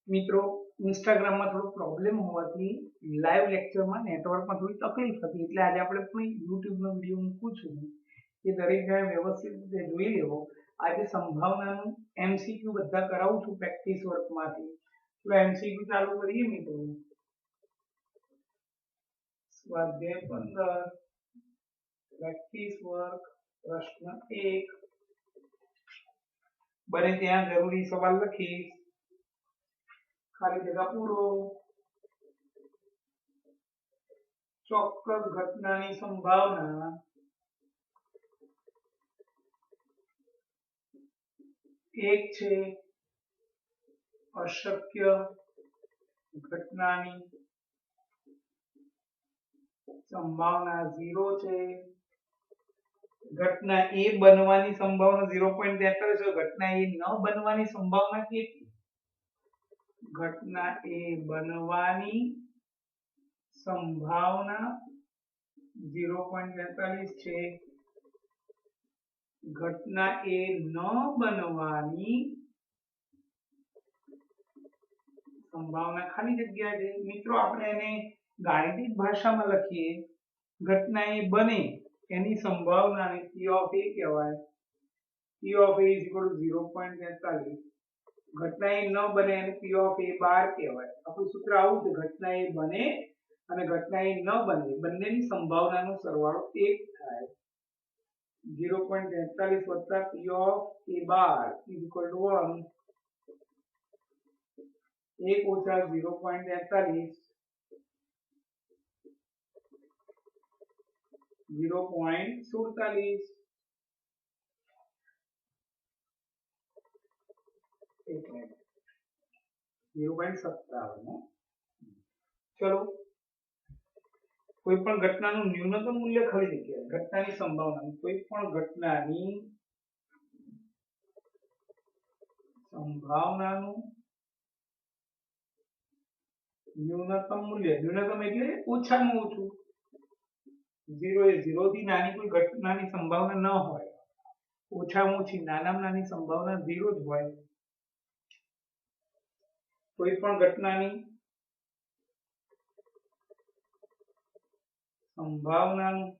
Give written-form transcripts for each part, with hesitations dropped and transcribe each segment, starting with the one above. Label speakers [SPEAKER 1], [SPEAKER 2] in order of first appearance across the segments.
[SPEAKER 1] મિત્રો ઇન્સ્ટાગ્રામ માં થોડો પ્રોબ્લેમ હોવાથી લાઈવ લેક્ચરમાં નેટવર્કમાં થોડી તકલીફ હતી, એટલે આજે આપણે પણ યુટ્યુબ નો વિડીયો મૂકું છું કે દરેક જણે વ્યવસ્થિત રીતે જોઈ લેવો. આજે સંભાવનાનું એમસીક્યુ બધા કરાવું છું પ્રેક્ટિસ વર્કમાંથી. તો એમસીક્યુ ચાલુ કરીએ મિત્રો. સ્વાધ્યાય 15 પ્રેક્ટિસ વર્ક પ્રશ્ન 1. બને ત્યાં જરૂરી સવાલ લખીશ, ખાલી જગ્યા પૂરો. ચોક્કસ ઘટનાની સંભાવના એક છે, અશક્ય ઘટનાની સંભાવના 0 છે. ઘટના એ બનવાની સંભાવના 0.43 છે. ઘટના એ ન બનવાની સંભાવના કેટલી? ઘટના એ બનવાની સંભાવના 0.43 છે. ઘટના એ ન બનવાની સંભાવના ખાલી જગ્યા છે. મિત્રો આપણે એને ગાણિતિક ભાષામાં લખીએ, ઘટના એ બને એની સંભાવનાને P of A કહેવાય. P of A is equal to 0.43. ઘટના એ ન બને એને P of A બાર કહેવાય. આપણું સૂત્ર આવું છે, ઘટના એ બને અને ઘટના એ ન બને બંનેની સંભાવનાનો સરવાળો 1 થાય. 0.43 વત્તા P of A bar is equal to 1. 1 ઓછા 0.43 0.47. एक मिनट 0.57. चलो कोई पण घटनाનું ન્યૂનતમ મૂલ્ય ખાલી જગ્યા ઘટનાની સંભાવના, કોઈ પણ ઘટનાની સંભાવનાનું ન્યૂનતમ મૂલ્ય, ન્યૂનતમ એટલે ઓછામાં ઓછું. 0 એ 0 થી નાની કોઈ ઘટનાની સંભાવના ન હોય, ઓછામાં ઓછી નાનામાં નાની સંભાવના 0 જ હોય. કોઈ પણ ઘટનાની સંભાવનાનું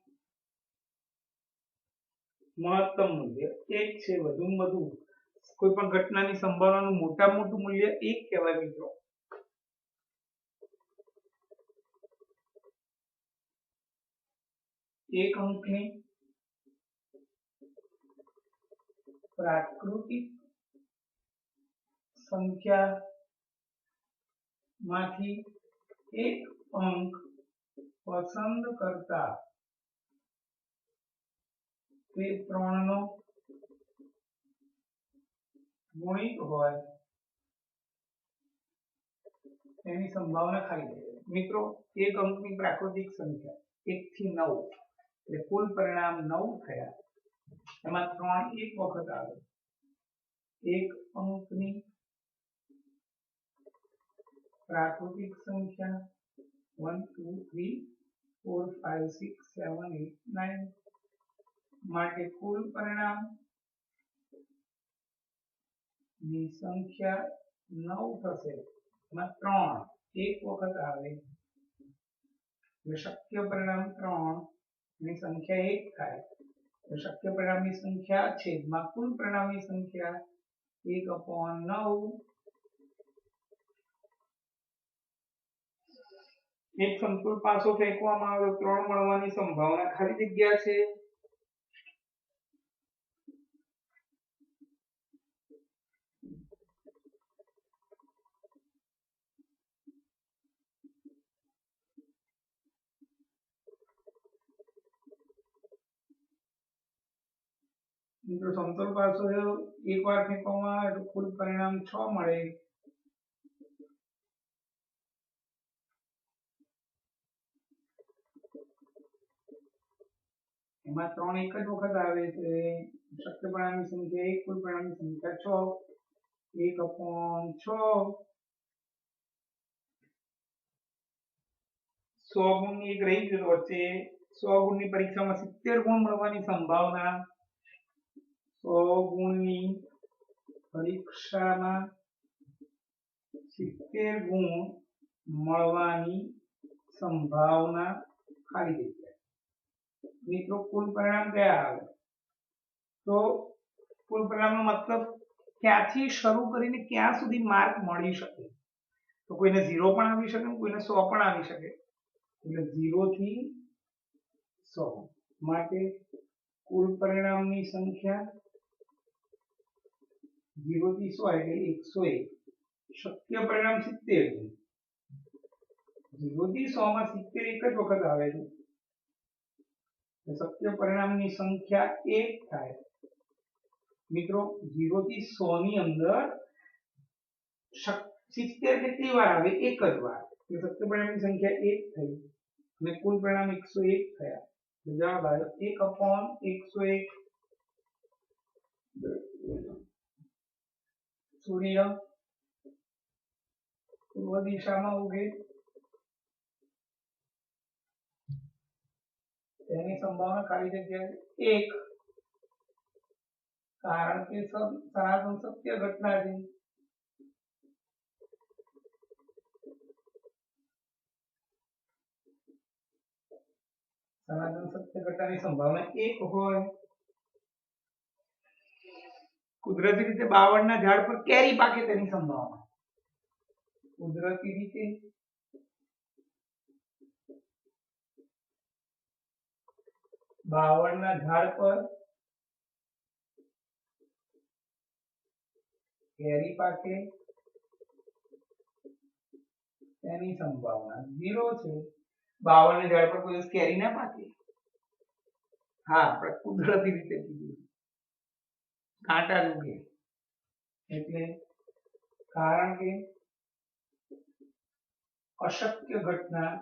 [SPEAKER 1] મહત્તમ મૂલ્ય 1 છે. વધુમાં વધુ કોઈ પણ ઘટનાની સંભાવનાનું મોટામાં મોટું મૂલ્ય 1 કહેવાય મિત્રો. એક અંકની પ્રાકૃતિક સંખ્યામાંથી એક અંક પસંદ કરતા તે 3 નો ગુણિત હોય તેની સંભાવના ખાલી જગ્યા. મિત્રો એક અંકની પ્રાકૃતિક સંખ્યા 1 થી 9 એટલે કુલ પરિણામ 9 થયા. એમાં 3 એક વખત આવે. એક અંકની પ્રાકૃતિક સંખ્યા 1 2 3 4 5 6 7 8 9 માટે કુલ પરિણામ ની સંખ્યા 9 થશે. એમાં 3 એક વખત આવે એટલે શક્ય પરિણામ 3 ની સંખ્યા 1 થાય. તો શક્ય પરિણામની સંખ્યા છેદમાં કુલ પરિણામની સંખ્યા 1/9. એક સંતુલ પાસો ફેંકવામાં આવે તો 3 મળવાની સંભાવના ખાલી જગ્યા છે. મિત્રો સમતલ પાસો એકવાર ફેંકવામાં આવે તો કુલ પરિણામ 6 મળે. એમાં 3 એક જ વખત આવે છે. શક્ય પરિણામની સંખ્યા 1, કુલ પરિણામની સંખ્યા 6. 1/6. 100 ગુણની એક રહી ગયો વચ્ચે. 100 ગુણની પરીક્ષામાં 70 ગુણ મળવાની સંભાવના. 100 ગુણની પરીક્ષામાં 70 ગુણ મળવાની સંભાવના ખાલી જગ્યા. મિત્રો કુલ પરિણામ કયા આવે? તો કુલ પરિણામનો મતલબ ક્યાંથી શરૂ કરીને ક્યાં સુધી માર્ક મળી શકે. તો કોઈને 0 પણ આવી શકે, કોઈને 100 પણ આવી શકે. એટલે 0 થી 100 માટે કુલ પરિણામની સંખ્યા 0 થી 100 એટલે 101. શક્ય પરિણામ 70 છે. 0 થી 100 માં 70 એક જ વખત આવે છે. શક્ય પરિણામની સંખ્યા 1 થાય. મિત્રો 0 થી 100 ની અંદર 70 કેટલી વાર આવે? એક જ વાર. એટલે શક્ય પરિણામની સંખ્યા 1 થઈ અને કુલ પરિણામ 101 થયા. જવાબ આવ્યો 1/101. સૂર્ય પૂર્વ દિશામાં ઉગે તેની સંભાવના ખાલી જગ્યા 1, કારણ કે સનાતન સત્ય ઘટના છે. સનાતન સત્ય ઘટનાની સંભાવના 1 હોય. કુદરતી રીતે બાવળના ઝાડ પર કેરી પાકે તેની સંભાવના. કુદરતી રીતે બાવળના ઝાડ પર કેરી પાકે તેની સંભાવના 0 છે. બાવળના ઝાડ પર કોઈ કેરી ના પાકે. હા, આપણે કુદરતી રીતે કીધું. કાંટા ઉગે એટલે કારણ કે અશક્ય ઘટના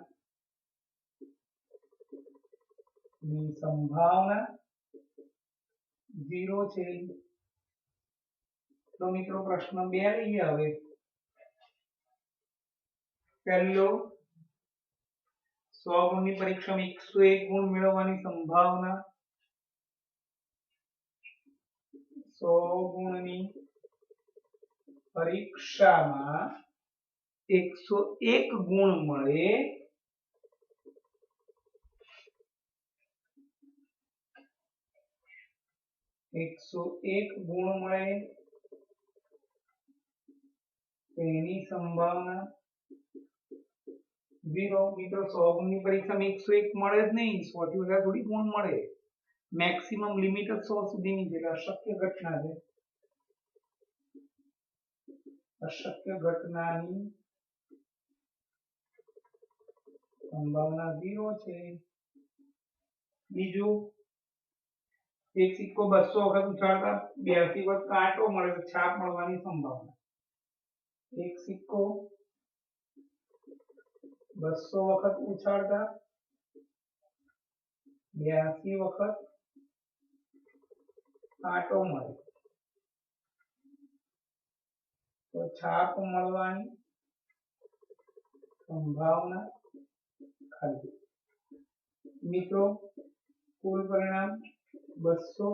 [SPEAKER 1] ની સંભાવના 0 છે. તો મિત્રો પ્રશ્ન 2 લઈએ હવે. પહેલો 100 ગુણની પરીક્ષામાં 101 ગુણ મેળવવાની સંભાવના. 100 ગુણની પરીક્ષામાં 101 ગુણ મળે તેની સંભાવના 0. મિત્રો 100 ગુણની પરીક્ષામાં 101 મળે જ નહીં. 100 થી વધારે થોડી ગુણ મળે. મેક્સિમમ લિમિટ જ 100 સુધીની છે. અશક્ય ઘટના છે. અશક્ય ઘટનાની સંભાવના 0 છે. બીજું, એક સિક્કો 200 વખત ઉછાળતા 82 વખત કાંટો મળે તો છાપ મળવાની સંભાવના. એક સિક્કો 200 વખત ઉછાળતા 82 વખત કાંટો મળે તો છાપ મળવાની સંભાવના ખાલી. મિત્રો કુલ પરિણામ 200.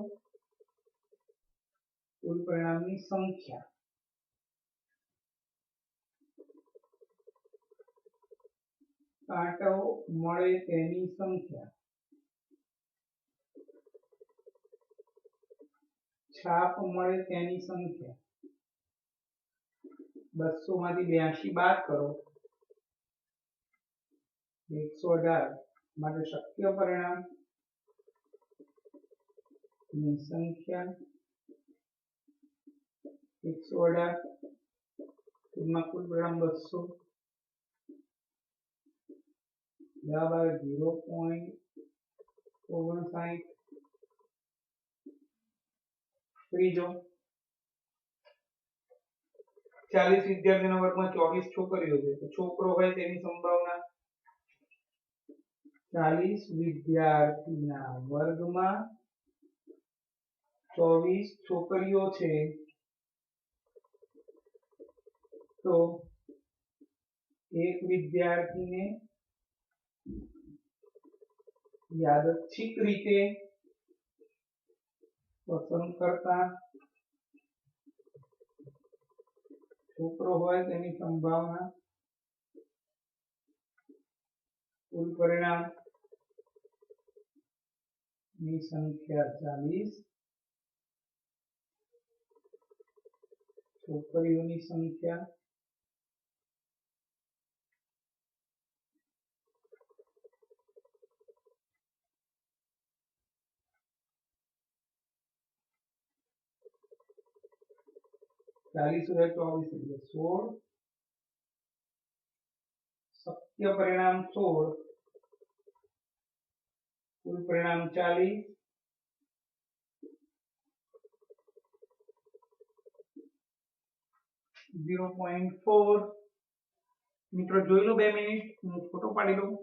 [SPEAKER 1] કુલ પરિણામની સંખ્યા કાંટો મળે તેની સંખ્યા, છાપ મળે તેની સંખ્યા. 200 માંથી 82 બાદ કરો 118. માટે શક્ય પરિણામ ની સંખ્યા 118 તેમાં કુલ પરિણામ 200. જવાબ આવે 0.59. ત્રીજો, 40 વિદ્યાર્થીના વર્ગમાં 24 છોકરીઓ છે તો છોકરો હોય તેની સંભાવના. 40 વિદ્યાર્થીના વર્ગમાં 24 છોકરીઓ છે તો એક વિદ્યાર્થીને યાદચ્છિક રીતે પસંદ કરતા છોકરો હોય તેની સંભાવના કુલ પરિણામ ની સંખ્યા 40, છોકરીઓની સંખ્યા 40 હોય 24 એટલે 16, શક્ય પરિણામ 16, કુલ પરિણામ 40, 0.4. મિત્રો જોઈ લો 2 મિનિટ, હું ફોટો પાડી લઉં.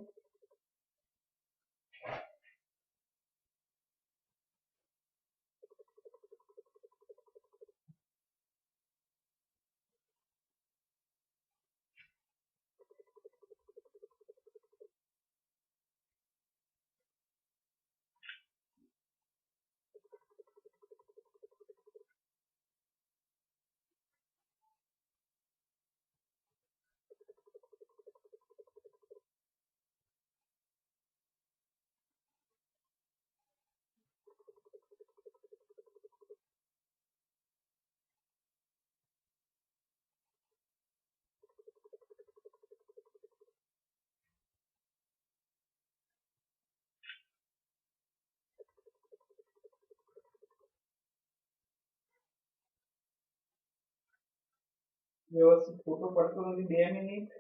[SPEAKER 1] વ્યવસ્થિત ફોટો પડતો નથી, 2 મિનિટ.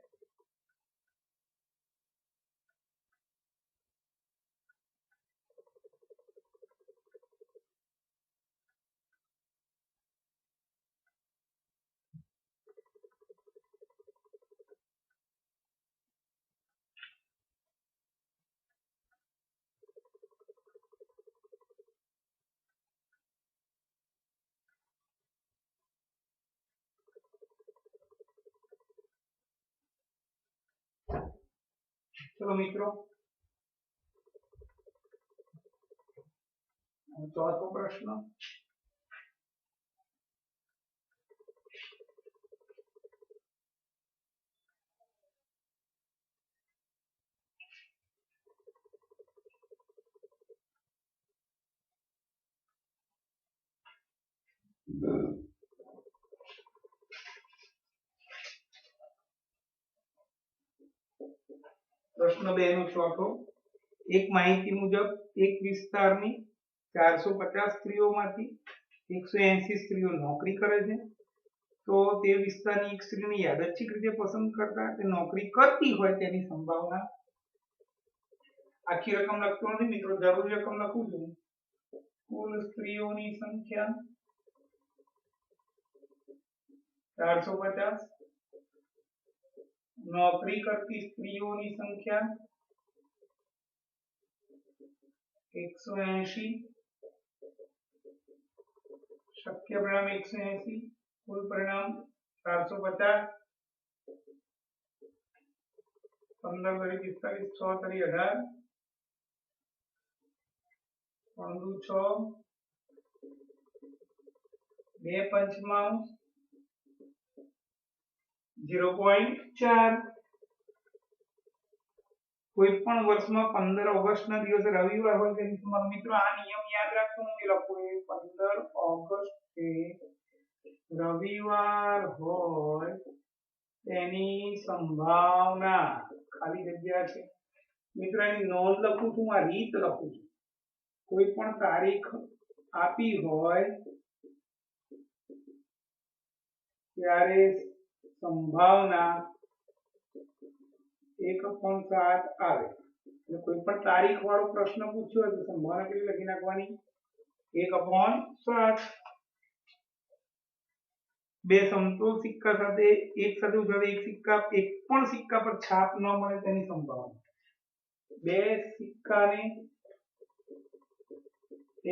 [SPEAKER 1] ચલો મિત્રો, ચોથો પ્રશ્ન. પ્રશ્ન 2 નો ચોથો. એક માહિતી મુજબ એક વિસ્તારની 450 સ્ત્રીઓમાંથી 180 સ્ત્રીઓ નોકરી કરે છે, તો તે વિસ્તારની એક સ્ત્રીને યાદચ્છિક રીતે પસંદ કરતા તે નોકરી કરતી હોય તેની સંભાવના. આખી રકમ લખતો નથી મિત્રો, જરૂરી રકમ લખું છું. કુલ સ્ત્રીઓની સંખ્યા 450, નોકરી કરતી સ્ત્રીઓની સંખ્યા 180, શક્ય પરિણામ 180, કુલ પરિણામ 450, 15 તરી 45, 6 તરી 18, 3 દુ 6, 2 પંચમાંશ, 0.4. કોઈ પણ વર્ષમાં 15 ઓગસ્ટના દિવસે રવિવાર હોય તેની સંભાવના. મિત્રો આ નિયમ યાદ રાખો, હું લખું 15 ઓગસ્ટે રવિવાર હોય તેની સંભાવના ખાલી જગ્યા છે. મિત્રો એની નોંધ લખું છું, આ રીત લખું છું. કોઈ પણ તારીખ આપી હોય ત્યારે સંભાવના 1/7 આવે. કોઈ પણ તારીખ વાળો પ્રશ્ન પૂછ્યો હોય તો સંભાવના કેટલી લખી નાખવાની? 1/7. બે સમતોલ સિક્કા સાથે એક સાથે ઉછાળે એક પણ સિક્કા પર છાપ ન મળે તેની સંભાવના. બે સિક્કાને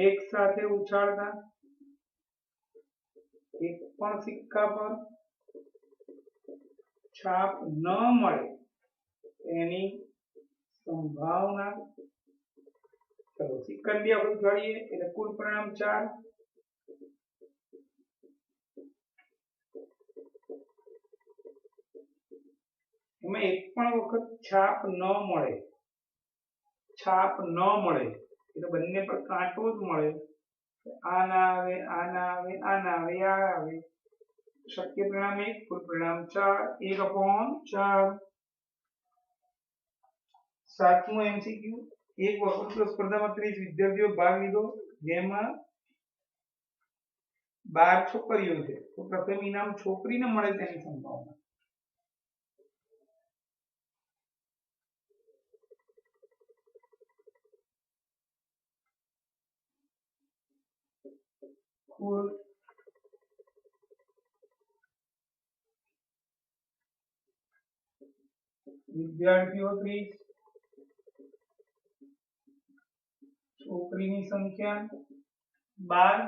[SPEAKER 1] એક સાથે ઉછાળતા એક પણ સિક્કા પર છાપ ન મળે એની સંભાવના. ચલો સિક્કા બે આપણે ઉછાળીએ એટલે કુલ પરિણામ 4. એમાં એક પણ વખત છાપ ન મળે, છાપ ન મળે એટલે બંને પર કાંટો જ મળે, આ ના આવે, આ ના આવે, આ ના આવે, આ આવે, શક્ય પરિણામ 1, કુલ પરિણામ 4, 1/4. સાતમું એમસીક્યુ, એક વક્તૃત્વ સ્પર્ધામાં 30 વિદ્યાર્થીઓ ભાગ લીધો, જેમાં 12 છોકરીઓ છે, તો પ્રથમ ઇનામ છોકરીને મળે તેની સંભાવના. કુલ વિદ્યાર્થીઓ 30, છોકરીની સંખ્યા 12,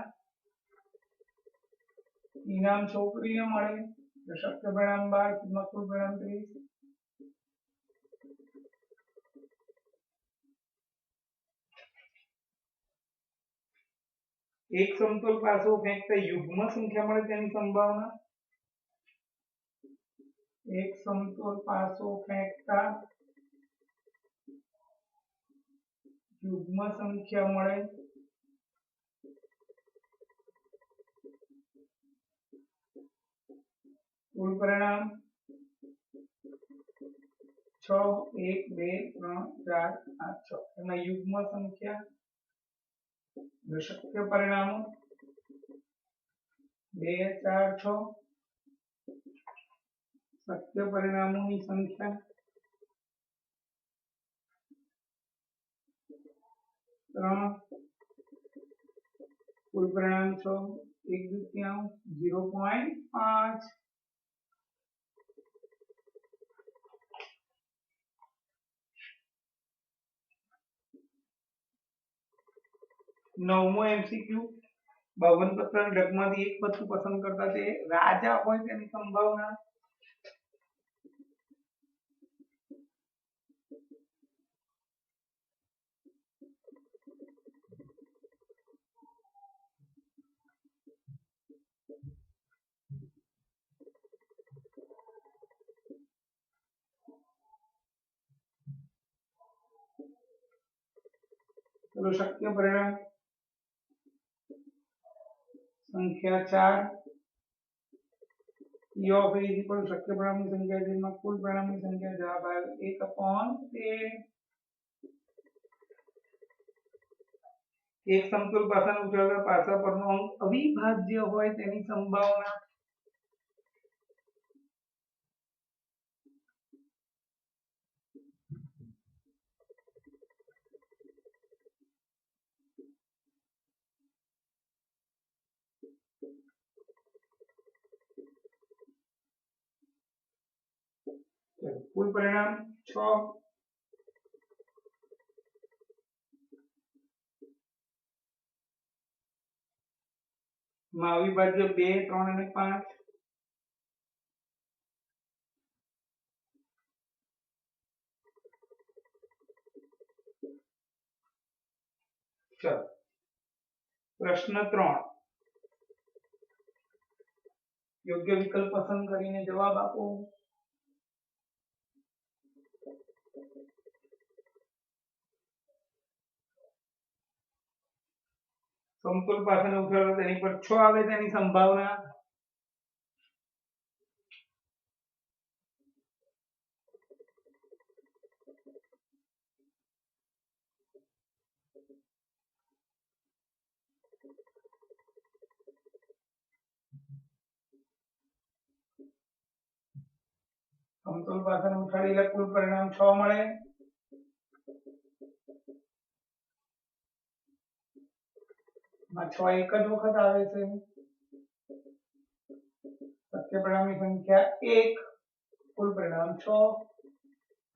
[SPEAKER 1] ઇનામ છોકરીને મળે, તો શક્ય પરિણામ 12, કિંમત કુલ પરિણામ 30. એક સમતોલ પાસો ફેંકતા યુગ્મ સંખ્યા મળે તેની સંભાવના. એક સમતોલ પાસો ફેંકતા યુગ્મ સંખ્યા મળે, કુલ પરિણામ 6, 1, 2, 3, 4, 5, 6. એમાં યુગ્મ સંખ્યા, શક્ય પરિણામો 2, 4, 6. શક્ય પરિણામોની સંખ્યા 3, કુલ પરિણામ 6, 1/2, 0.5. નવમો એમસીક્યુ, 52 પત્રના ઢગમાંથી એક પત્તું પસંદ કરતા તે રાજા હોય તેની સંભાવના. ચલો શક્ય પરિણામ સંખ્યા 4, E of A is equal to શક્ય પરિણામની સંખ્યા જેમાં કુલ પરિણામની સંખ્યા, જવાબ આવે 1/13. એક સમતોલ પાસાનો ઉછાળતા પાસા પરનો અંક અવિભાજ્ય હોય તેની સંભાવના. કુલ પરિણામ 6, માં અવિભાજ્ય 2, 3 અને 5. ચલો પ્રશ્ન 3, યોગ્ય વિકલ્પ પસંદ કરીને જવાબ આપો. સમતોલ પાસાને ઉછાળતા તેની પર 6 આવે તેની સંભાવના. સમતોલ પાસાને ઉછાળીને કુલ પરિણામ 6 મળે. માં 6 એક જ વખત આવે છે. શક્ય પરિણામની સંખ્યા 1, કુલ પરિણામ 6,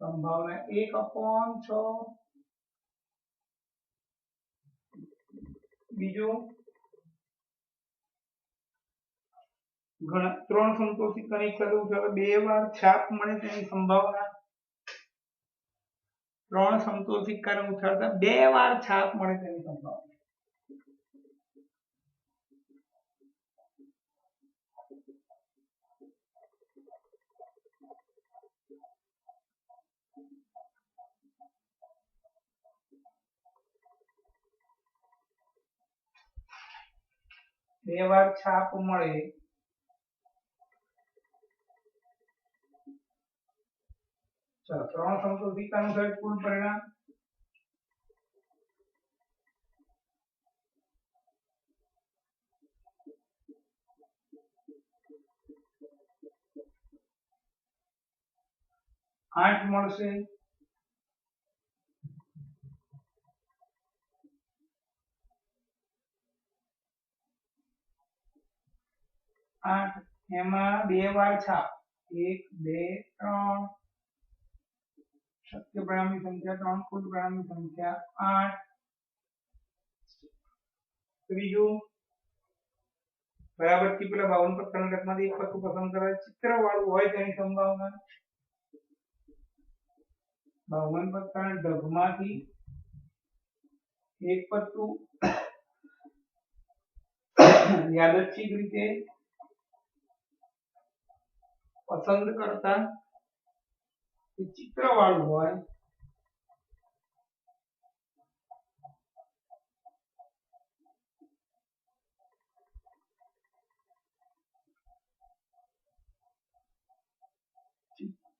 [SPEAKER 1] સંભાવના 1/6. બીજું, 3 સમતોલ સિક્કાને એક સાથે ઉછાળતા 2 વાર છાપ મળે તેની સંભાવના. 3 સમતોલ સિક્કાને ઉછાળતા 2 વાર છાપ મળે તેની સંભાવના. 2 વાર છાપ મળે ચલો 3 સમતોલતાનું થાય કુલ પરિણામ 8 મળશે 8 એમાં 2 વાર છાપ 1 2 3 શક્ય પરિણામની સંખ્યા 3 કુલ પરિણામની સંખ્યા 8 ત્રીજું બરાબર થી પેલા 52 પત્તાના ઘટમાંથી એક પત્તું પસંદ કરાય ચિત્ર વાળું હોય તેની સંભાવના 52 પત્તાના ઢગમાંથી એક પત્તું યાદચ્છિક રીતે પસંદ કરતા ચિત્ર વાળું હોય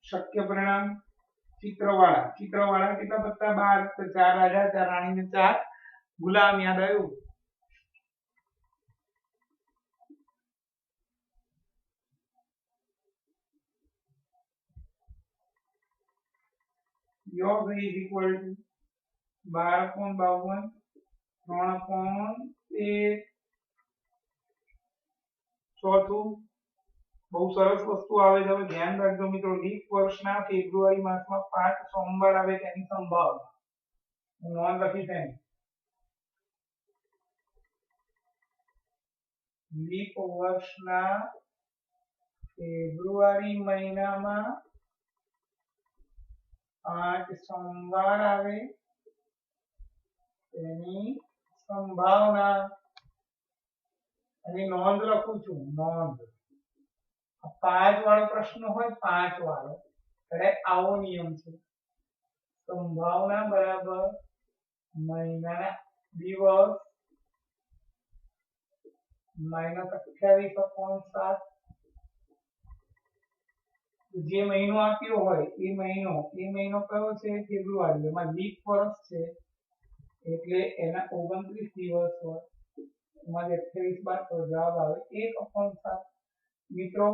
[SPEAKER 1] શક્ય પરિણામ ચિત્રવાળા કેટલા પત્તા 12 તો 4 રાજા 4 રાણી ને 4 ગુલામ યાદ આવ્યું योग is equal to 12/52 3/1 ચોથું બહુ સરસ વસ્તુ આવે છે ધ્યાન રાખજો મિત્રો લીપ વર્ષના ફેબ્રુઆરી માસમાં 5 સોમવાર આવે તેની સંભાવના હું નોંધ લખી તેની લીપ વર્ષના ફેબ્રુઆરી મહિનામાં 5 સોમવાર આવે તેની સંભાવના અને નોંધ લખું છું નોંધ 5 વાળો પ્રશ્ન હોય 5 વાળો એટલે આવો નિયમ છે સંભાવના બરાબર મહિનાના દિવસ -28/7 જે મહિનો આપ્યો હોય એ મહિનો કયો છે ફેબ્રુઆરી એમાં લીપ વર્ષ છે એટલે એના 29 દિવસ હોય એમાં 28 બાદ તો જવાબ આવે 1/7 મિત્રો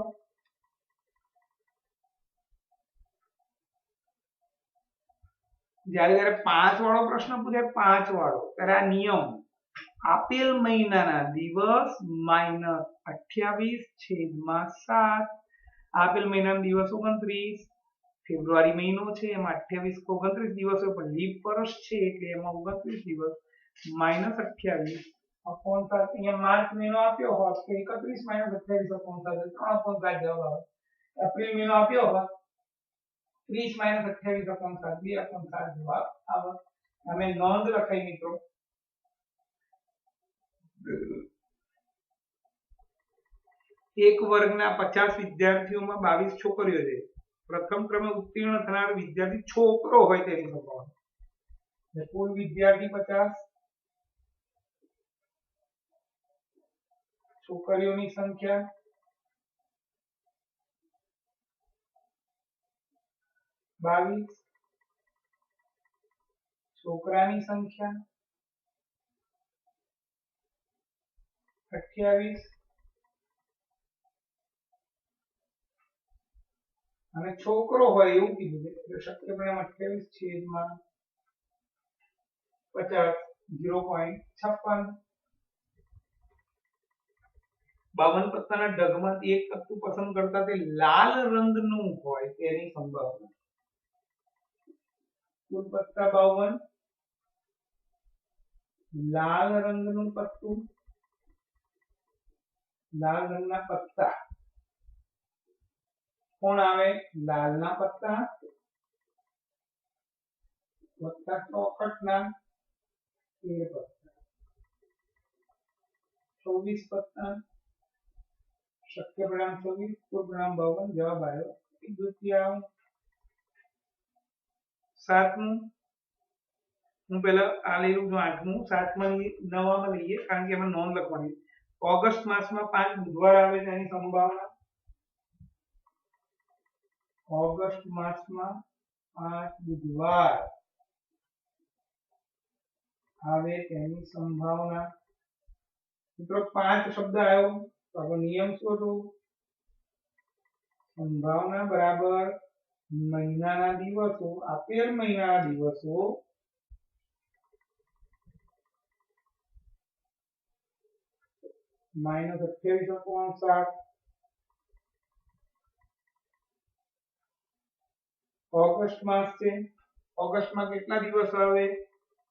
[SPEAKER 1] જ્યારે 5 વાળો પ્રશ્ન પૂછે 5 વાળો ત્યારે આ નિયમ આપેલ મહિનાના દિવસ -28/7 આપેલ મહિનાનો દિવસ 29 ફેબ્રુઆરી મહિનો છે એમાં 28 29 દિવસ હોય પણ લીપ વર્ષ છે એટલે એમાં 29 દિવસ -28/7 અહીંયા માર્ચ મહિનો આપ્યો હોત તો 31 - 28/7 3/7 જવાબ આવે એપ્રિલ મહિનો આપ્યો હોત 30 - 28/7 2/7 જવાબ આવે અમે નોંધ લખાઈ મિત્રો એક વર્ગના 50 વિદ્યાર્થીઓમાં 22 છોકરીઓ છે પ્રથમ ક્રમે ઉત્તીર્ણ થનાર વિદ્યાર્થી છોકરો હોય તેની સંભાવના કુલ વિદ્યાર્થી 50 છોકરીઓની સંખ્યા 22 છોકરાની સંખ્યા 28 અને છોકરો હોય એવું કીધું છે એટલે શક્ય પરિણામ 28/50 0.56 52 પત્તાના ઢગમાંથી એક પત્તું પસંદ કરતા તે લાલ રંગનું હોય તેની સંભાવના કુલ પત્તા 52 લાલ રંગનું પત્તું લાલ રંગના પત્તા કોણ આવે લાલના પત્તા વત્તા ચોકટના 13 પત્તા 24 પત્તા શક્ય પરિણામ 24 કુલ પરિણામ 52 જવાબ આવ્યો 1/2 સાતમું હું પહેલા આ લઈ લઉં છું આઠમું સાતમાં નવામાં લઈએ કારણ કે એમાં નોંધ લખવાની ઓગસ્ટ માસમાં 5 બુધવાર આવે તેની સંભાવના ઓગસ્ટ માસમાં 5 બુધવાર આવે તેની સંભાવના મિત્રો 5 શબ્દ આવ્યો તો આપણો નિયમ શોધો સંભાવના બરાબર મહિનાના દિવસો આપેલ મહિનાના દિવસો -28.7 ઓગસ્ટ માસ છે ઓગસ્ટમાં કેટલા દિવસો આવે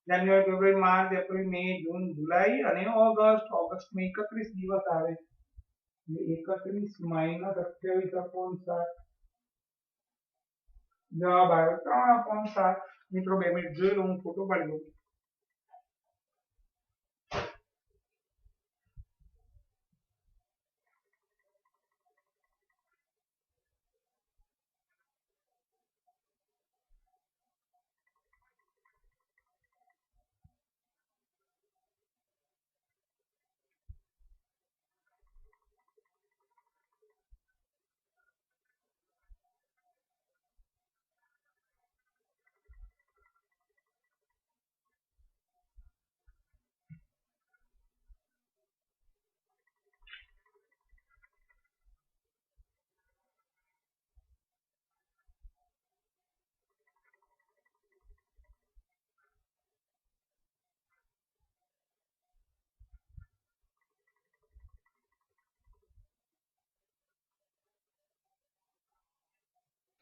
[SPEAKER 1] જાન્યુઆરી ફેબ્રુઆરી માર્ચ એપ્રિલ મે જૂન જુલાઈ અને ઓગસ્ટ ઓગસ્ટમાં 31 દિવસ આવે 31 -28.7 જવાબ આવ્યો 3.7 મિત્રો 2 મિનિટ જોઈ લો હું ફોટો પાડી લઉં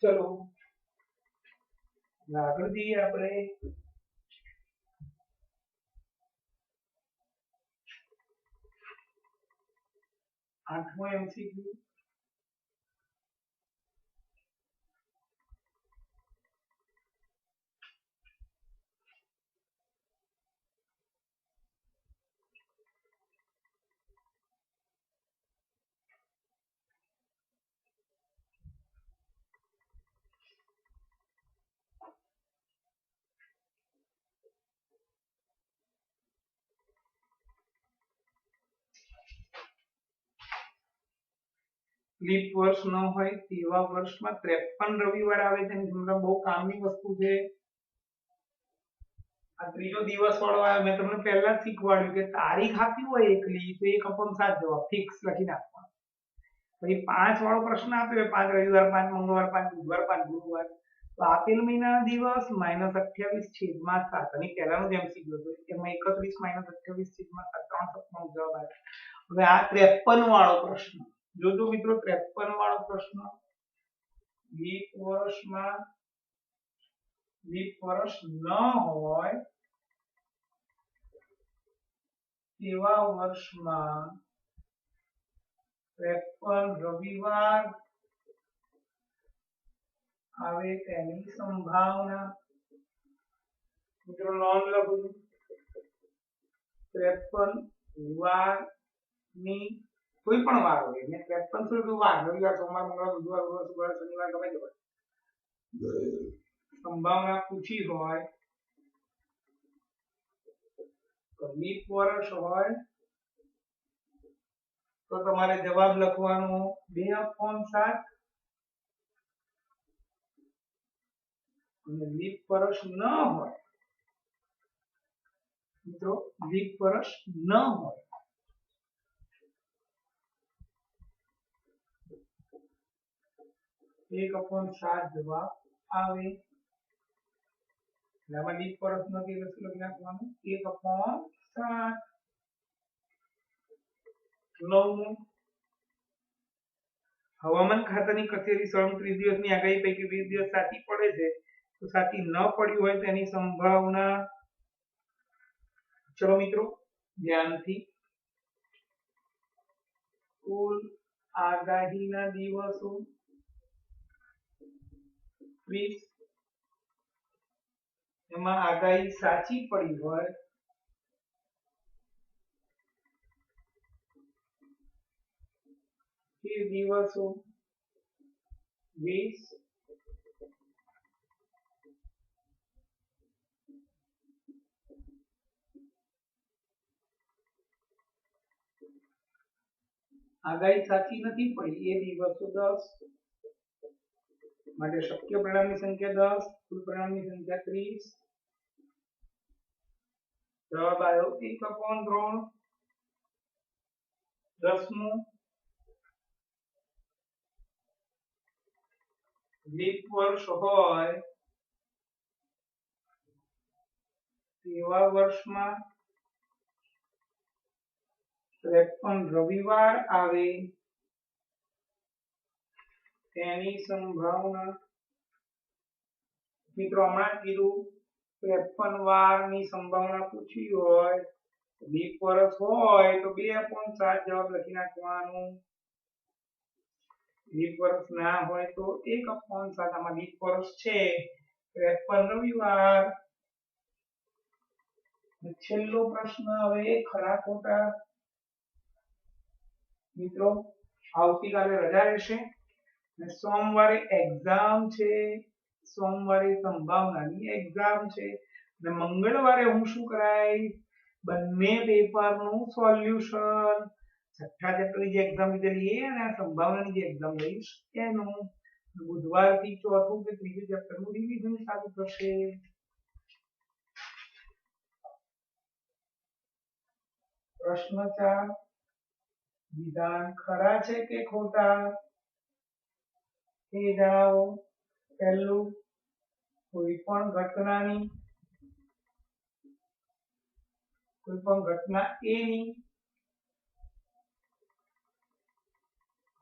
[SPEAKER 1] ચલો આગળ જઈએ આપણે 8મો MCQ લીપ વર્ષ ન હોય તેવા વર્ષમાં 53 રવિવાર આવે છે એની તમને બહુ કામની વસ્તુ છે આ ત્રીજો દિવસ વાળો આવ્યો મેં તમને પહેલા જ શીખવાડ્યું કે તારીખ આપી હોય એકલી તો 1/7 જવાબ ફિક્સ લખી નાખવાનો પછી 5 વાળો પ્રશ્ન આપ્યો 5 રવિવાર 5 મંગળવાર 5 બુધવાર 5 ગુરુવાર તો આપેલ મહિનાના દિવસ -28/7 અને પહેલાનો જ MCQ હતો એમાં 31 -28/7 3 સપ્તાહનો જવાબ આવ્યો હવે આ 53 વાળો પ્રશ્ન જોજો મિત્રો 53 વાળો પ્રશ્ન લીપ વર્ષ ન હોય તેવા વર્ષમાં 53 રવિવાર આવે તેની સંભાવના મિત્રો નોંધ લખું 53 વાર ની કોઈ પણ વાર હોય મેં 53 વાર રવિવાર સોમવાર મંગળવાર બુધવાર ગુરુવાર શુક્રવાર શનિવાર ગમે તે હોય સંભાવના પૂછી હોય તો લીપ વર્ષ હોય તો તમારે જવાબ લખવાનો 2/7 અને લીપ વર્ષ ન હોય મિત્રો લીપ વર્ષ ન હોય 1/7 જવાબ આવે આમાં લીપ વર્ષ નથી એટલે શું લખી નાખવાનું 1/7 9 હવામાન ખાતાની કચેરી 37 દિવસની આગાહી પૈકી 20 દિવસ સાચી પડે છે તો સાચી ન પડી હોય તેની સંભાવના ચલો મિત્રો ધ્યાનથી કુલ આગાહીના દિવસો 20 એમાં આગાહી સાચી પડી હોય તે દિવસો 20 અને આગાહી સાચી નથી પડી એ દિવસો 10 માટે શક્ય પરિણામની સંખ્યા 10, કુલ પરિણામની સંખ્યા 30. જવાબ આવ્યો 1/3. 10મું લીપ વર્ષ હોય તેવા વર્ષમાં 53 રવિવાર આવે તેની સંભાવના. મિત્રો હમણાં કીધું 53 વારની સંભાવના પૂછી હોય, લીપ વર્ષ હોય તો 2/7 જવાબ લખી નાખવાનું. લીપ વર્ષ ના હોય તો 1/7. આમાં લીપ વર્ષ છે 53 રવિવાર. છેલ્લો પ્રશ્ન હવે ખરા ખોટા. મિત્રો આવતીકાલે રજા રહેશે અને સોમવારે એક્ઝામ છે. સોમવારે સંભાવનાની એક્ઝામ છે અને મંગળવારે હું શું કરાય, બંને પેપરનું સોલ્યુશન, છઠ્ઠા ચેપ્ટરની જે એક્ઝામ લીધેલી એ અને સંભાવનાની જે એક્ઝામ લઈશ એનું. બુધવારથી ચોથું કે ત્રીજું ચેપ્ટરનું રિવિઝન ચાલુ થશે. પ્રશ્ન 4, વિધાન ખરા છે કે ખોટા એ જણાવો. પહેલું, કોઈ પણ ઘટના A ની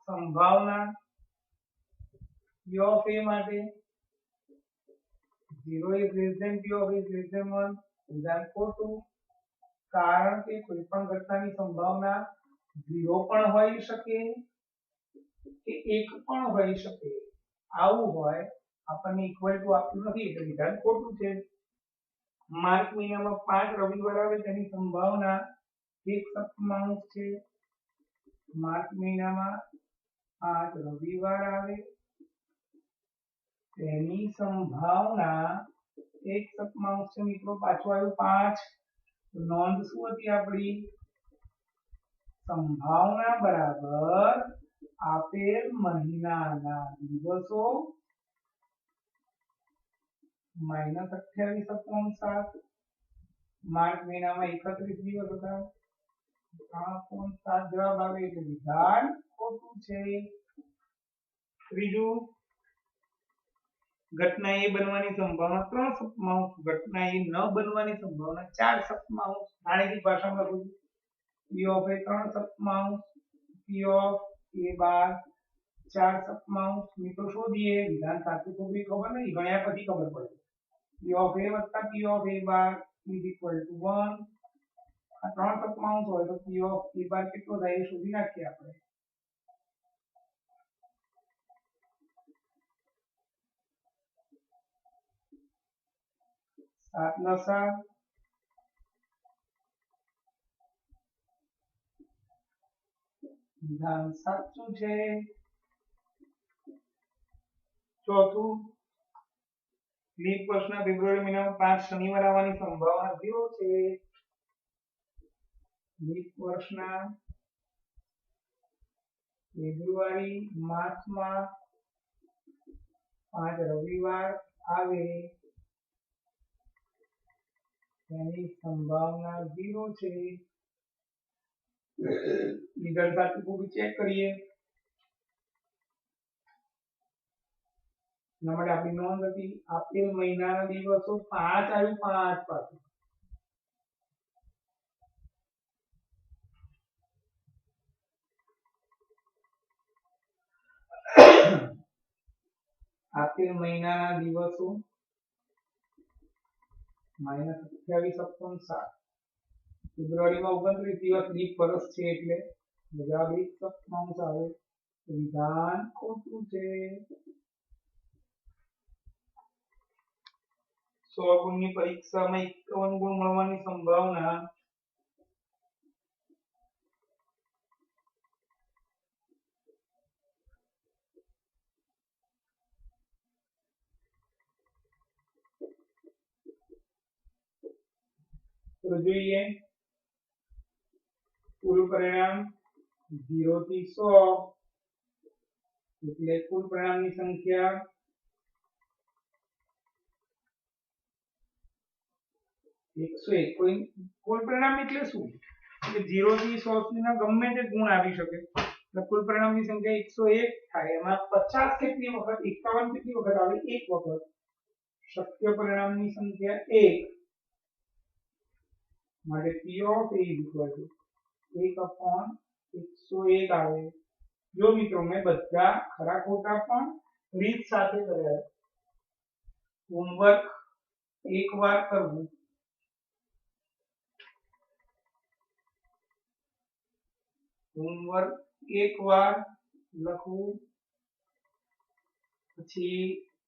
[SPEAKER 1] સંભાવના P of A માટે 0 is less than P of A is less than 1. વિધાન ખોટું, કારણ કે કોઈ પણ ઘટનાની સંભાવના 0 પણ હોઈ શકે કે 1 પણ હોઈ શકે. આવું હોય આપણને ઇક્વલ ટુ આપ્યું નથી એટલે વિધાન ખોટું છે. માર્ચ મહિનામાં 5 રવિવાર આવે તેની સંભાવના 1/7 છે. માર્ચ મહિનામાં 5 રવિવાર આવે તેની સંભાવના 1/7 છે. મિત્રો પાછું આવ્યું 5. નોંધ શું હતી આપણી? સંભાવના બરાબર આપેલ મહિનાના દિવસો -28/7. માર્ચ મહિનામાં 31 દિવસ હતા. 3/7 જવાબ આવે એટલે વિધાન ખોટું છે. ત્રીજું, ઘટના એ બનવાની સંભાવના 3/7, ઘટના એ ન બનવાની સંભાવના 4/7. ગાણિતિક ભાષામાં લખું છું. P of A 3/7, P of A બાર 4/7. મિત્રો શોધીએ. વિધાન સાચું ખોટું ખબર નહીં, ગણ્યા પછી ખબર પડે. P of A વત્તા P of A bar is equal to 1. આ 3/7 હોય તો P of A બાર કેટલો થાય એ શોધી નાખીએ આપણે. 7 લસા વિધાન સાચું છે. ચોથું, લીપ વર્ષના ફેબ્રુઆરી મહિનામાં 5 શનિવાર આવવાની સંભાવના 0 છે. લીપ વર્ષના ફેબ્રુઆરી માસમાં 5 રવિવાર આવે તેની સંભાવના 0 છે. રિઝલ્ટ સાચું ખોટું ચેક કરીએ. એના માટે આપણી નોંધ હતી આપેલ મહિનાના દિવસો 5 આવ્યું 5 પાછું. આપેલ મહિનાના દિવસો -28/7. ફેબ્રુઆરીમાં 29 દિવસ લીપ વર્ષ છે એટલે જવાબ 1/7 આવે. વિધાન ખોટું છે. 100 ગુણની પરીક્ષામાં 51 ગુણ મળવાની સંભાવના તો જોઈએ. કુલ પરિણામ 0 થી 100 એટલે કુલ પરિણામની સંખ્યા 101. કુલ પરિણામ એટલે શું? કે 0 થી 100 સુધીના ગમે તે ગુણ આવી શકે. એટલે કુલ પરિણામની સંખ્યા 101 થાય. એમાં 50 કેટલી વખત, 51 કેટલી વખત આવે? એક વખત. શક્ય પરિણામની સંખ્યા 1 માટે P of A = 1/101 આવે. જો મિત્રો મેં બધા ખરા ખોટા પણ રીત સાથે કર્યા. હોમવર્ક એકવાર કરવું, હોમવર્ક એકવાર લખવું, પછી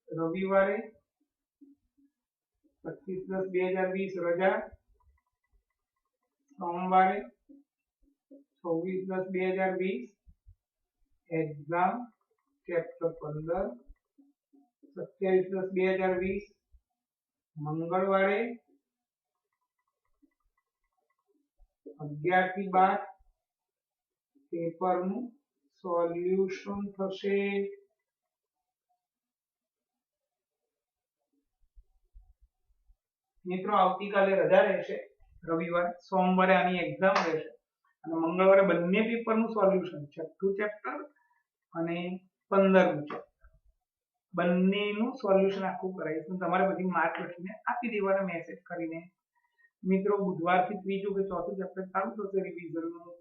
[SPEAKER 1] રવિવારે 25/10/2020 રજા, સોમવારે 26/10/2020 એક્ઝામ ચેપ્ટર 15, 27/10/2020 મંગળવારે 11 થી 12 પેપરનું સોલ્યુશન થશે. મિત્રો આવતીકાલે રજા રહેશે, રવિવાર, સોમવારે આની એક્ઝામ રહેશે અને મંગળવારે બંને પેપરનું સોલ્યુશન, છઠ્ઠું ચેપ્ટર અને 15મું ચેપ્ટર, બંનેનું સોલ્યુશન આખું કરાવીશું. તમારે બધી માર્ક લખીને આપી દેવાના મેસેજ કરીને. મિત્રો બુધવારથી ત્રીજું કે ચોથું ચેપ્ટર ચાલુ થશે રિવિઝનનું.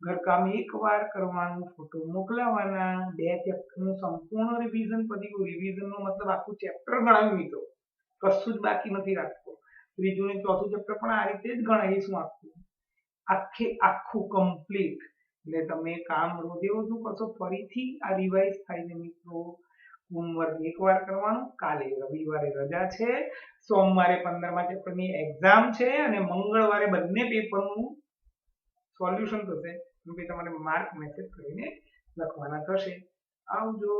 [SPEAKER 1] ઘરકામ એકવાર કરવાનું, ફોટો મોકલાવાના. 2 ચેપ્ટરનું સંપૂર્ણ રિવિઝન પતી ગયું. રિવિઝનનો મતલબ આખું ચેપ્ટર ગણાવ્યું મિત્રો, કશું જ બાકી નથી રાખતો. ત્રીજું ને ચોથું ચેપ્ટર પણ આ રીતે જ ગણાવીશું આખું, આખું કમ્પ્લીટ. એટલે તમે કામ રોજે રોજનું કરશો, ફરીથી આ રિવાઇઝ થાય છે મિત્રો. હોમવર્ક એકવાર કરવાનું, કાલે રવિવારે રજા છે, સોમવારે 15મા ચેપ્ટરની એક્ઝામ છે અને મંગળવારે બંને પેપરનું સોલ્યુશન થશે. તમારે માર્ક મેસેજ કરીને લખવાના થશે. આવજો.